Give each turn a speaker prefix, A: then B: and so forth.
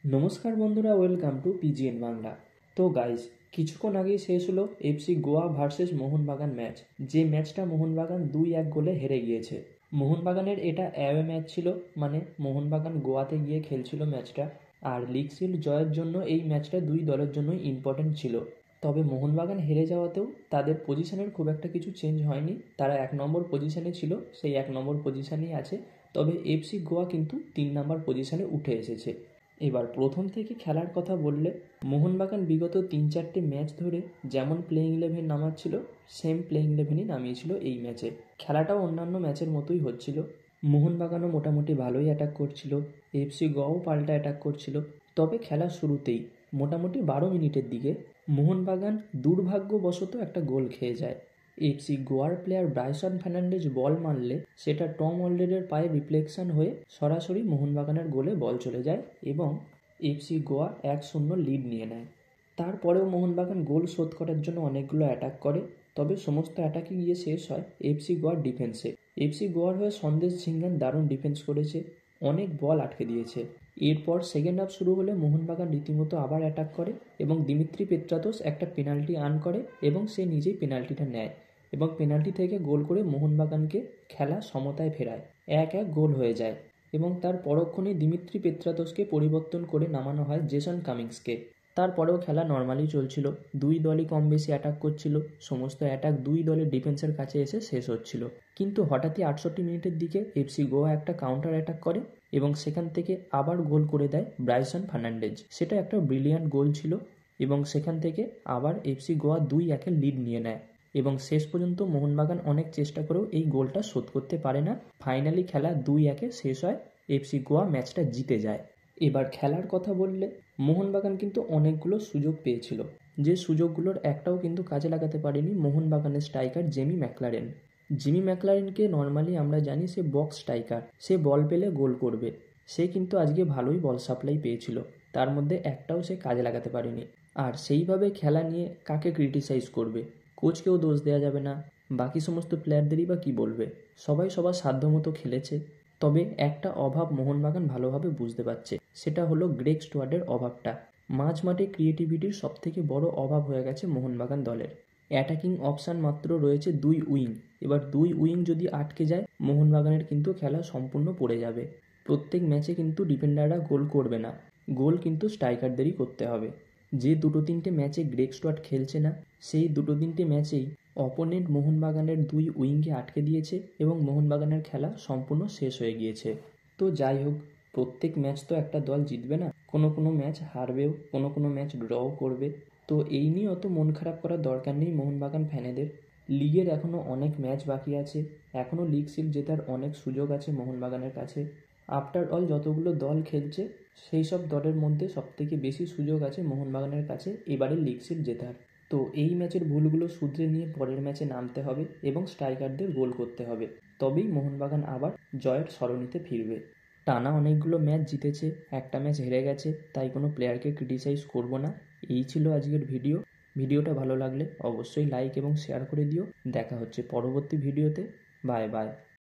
A: নমস্কার বন্ধুরা, welcome to পিজিএন Bangla. তো গাইজ, কিছুক্ষণ আগেই শেষ হলো FC Goa versus Mohun Bagan match. যে ম্যাচটা মোহনবাগান 2-1 গোলে হেরে গিয়েছে। মোহনবাগানের এটা অ্যাওয়ে ম্যাচ ছিল, মানে মোহনবাগান গোয়াতে গিয়ে খেলছিল ম্যাচটা। আর লিগ শিল্ড জয়ের জন্য এই ম্যাচটা দুই দলের জন্যই ইম্পর্টেন্ট ছিল। তবে মোহনবাগান হেরে যাওয়াতেও তাদের পজিশনের খুব একটা কিছু চেঞ্জ হয়নি। তারা 1 নম্বর পজিশনে ছিল, সেই 1 নম্বর পজিশনেই আছে। তবে এফসি গোয়া কিন্তু 3 নম্বর পজিশনে উঠে এসেছে। এবার প্রথম থেকে খেলার কথা বললে, মোহনবাগান বিগত 3-4টে ম্যাচ ধরে যেমন প্লেইং ইলেভেন নামাচ্ছিল, সেম প্লেইং ইলেভেনই নামিয়েছিল এই ম্যাচে। খেলাটাও অন্যান্য ম্যাচের মতোই হচ্ছিল। মোহনবাগানও মোটামুটি ভালোই অ্যাটাক করছিল, এফসি গোয়াও পাল্টা অ্যাটাক করছিল। তবে খেলার শুরুতেই মোটামুটি 12 মিনিটের দিকে মোহনবাগান দুর্ভাগ্যবশত একটা গোল খেয়ে যায়। এফসি গোয়ার প্লেয়ার ব্রাইসন ফার্নান্ডেজ বল মারলে সেটা টম অলরেডের পায়ে রিফ্লেকশন হয়ে সরাসরি মোহনবাগানের গোলে বল চলে যায় এবং এফসি গোয়া 1-0 লিড নিয়ে নেয়। তারপরেও মোহনবাগান গোল শোধ করার জন্য অনেকগুলো অ্যাটাক করে, তবে সমস্ত অ্যাটাকে গিয়ে শেষ হয় এফসি গোয়ার ডিফেন্সে। এফসি গোয়ার হয়ে সন্দেশ ঝিঙ্গান দারুণ ডিফেন্স করেছে, অনেক বল আটকে দিয়েছে। এরপর সেকেন্ড হাফ শুরু হলে মোহনবাগান রীতিমতো আবার অ্যাটাক করে এবং দিমিত্রি পেত্রাতোস একটা পেনাল্টি আর্ন করে এবং সে নিজেই পেনাল্টিটা নেয় এবং পেনাল্টি থেকে গোল করে মোহনবাগানকে খেলা সমতায় ফেরায়। 1-1 গোল হয়ে যায় এবং তার পরক্ষণেই দিমিত্রি পেত্রাতোসকে পরিবর্তন করে নামানো হয় জেসন কামিংসকে। তারপরেও খেলা নর্মালি চলছিল, দুই দলই কম বেশি অ্যাটাক করছিল, সমস্ত অ্যাটাক দুই দলের ডিফেন্সের কাছে এসে শেষ হচ্ছিল। কিন্তু হঠাৎই 68 মিনিটের দিকে এফসি গোয়া একটা কাউন্টার অ্যাটাক করে এবং সেখান থেকে আবার গোল করে দেয় ব্রাইসন ফার্নান্ডেজ। সেটা একটা ব্রিলিয়ান্ট গোল ছিল এবং সেখান থেকে আবার এফসি গোয়া 2-1 লিড নিয়ে নেয় এবং শেষ পর্যন্ত মোহনবাগান অনেক চেষ্টা করেও এই গোলটা শোধ করতে পারে না। ফাইনালি খেলা 2-1 শেষ হয়, এফসি গোয়া ম্যাচটা জিতে যায়। এবার খেলার কথা বললে, মোহনবাগান কিন্তু অনেকগুলো সুযোগ পেয়েছিল, যে সুযোগগুলোর একটাও কিন্তু কাজে লাগাতে পারেনি মোহনবাগানের স্ট্রাইকার জেমি ম্যাকলারেন। জিমি ম্যাকলারেনকে নর্মালি আমরা জানি সে বক্স স্ট্রাইকার, সে বল পেলে গোল করবে। সে কিন্তু আজকে ভালোই বল সাপ্লাই পেয়েছিল, তার মধ্যে একটাও সে কাজে লাগাতে পারেনি। আর সেইভাবে খেলা নিয়ে কাকে ক্রিটিসাইজ করবে? কোচকেও দোষ দেওয়া যাবে না, বাকি সমস্ত প্লেয়ারদেরই বা কী বলবে? সবাই সবার সাধ্যমতো খেলেছে। তবে একটা অভাব মোহনবাগান ভালোভাবে বুঝতে পারছে, সেটা হলো গ্রেগ স্টুয়ার্টের অভাবটা। মাঝ মাঠে ক্রিয়েটিভিটির সবথেকে বড় অভাব হয়ে গেছে মোহনবাগান দলের। অ্যাটাকিং অপশান মাত্র রয়েছে 2 উইং। এবার 2 উইং যদি আটকে যায়, মোহনবাগানের কিন্তু খেলা সম্পূর্ণ পড়ে যাবে। প্রত্যেক ম্যাচে কিন্তু ডিফেন্ডাররা গোল করবে না, গোল কিন্তু স্ট্রাইকারদেরই করতে হবে। যে 2-3টে ম্যাচে গ্রেগ স্টুয়ার্ট খেলছে না, সেই 2-3টে ম্যাচেই অপোনেন্ট মোহনবাগানের 2 উইংকে আটকে দিয়েছে এবং মোহনবাগানের খেলা সম্পূর্ণ শেষ হয়ে গিয়েছে। তো যাই হোক, প্রত্যেক ম্যাচ তো একটা দল জিতবে না, কোনো কোনো ম্যাচ হারবেও, কোনো কোনো ম্যাচ ড্রও করবে। তো এই নিয়ে অত মন খারাপ করার দরকার নেই মোহনবাগান ফ্যানেদের। লিগের এখনও অনেক ম্যাচ বাকি আছে, এখনও লিগ শিল্ড জেতার অনেক সুযোগ আছে মোহনবাগানের কাছে। আফটার অল যতগুলো দল খেলছে, সেই সব দলের মধ্যে সবথেকে বেশি সুযোগ আছে মোহনবাগানের কাছে এবারে লিগ শিল্ড জেতার। তো এই ম্যাচের ভুলগুলো শুধরে নিয়ে পরের ম্যাচে নামতে হবে এবং স্ট্রাইকারদের গোল করতে হবে, তবেই মোহনবাগান আবার জয়ের সরণিতে ফিরবে। টানা অনেকগুলো ম্যাচ জিতেছে, একটা ম্যাচ হেরে গেছে, তাই কোনো প্লেয়ারকে ক্রিটিসাইজ করব না। এই ছিল আজকের ভিডিও। ভিডিওটা ভালো লাগলে অবশ্যই লাইক এবং শেয়ার করে দিও। দেখা হচ্ছে পরবর্তী ভিডিওতে। Bye bye.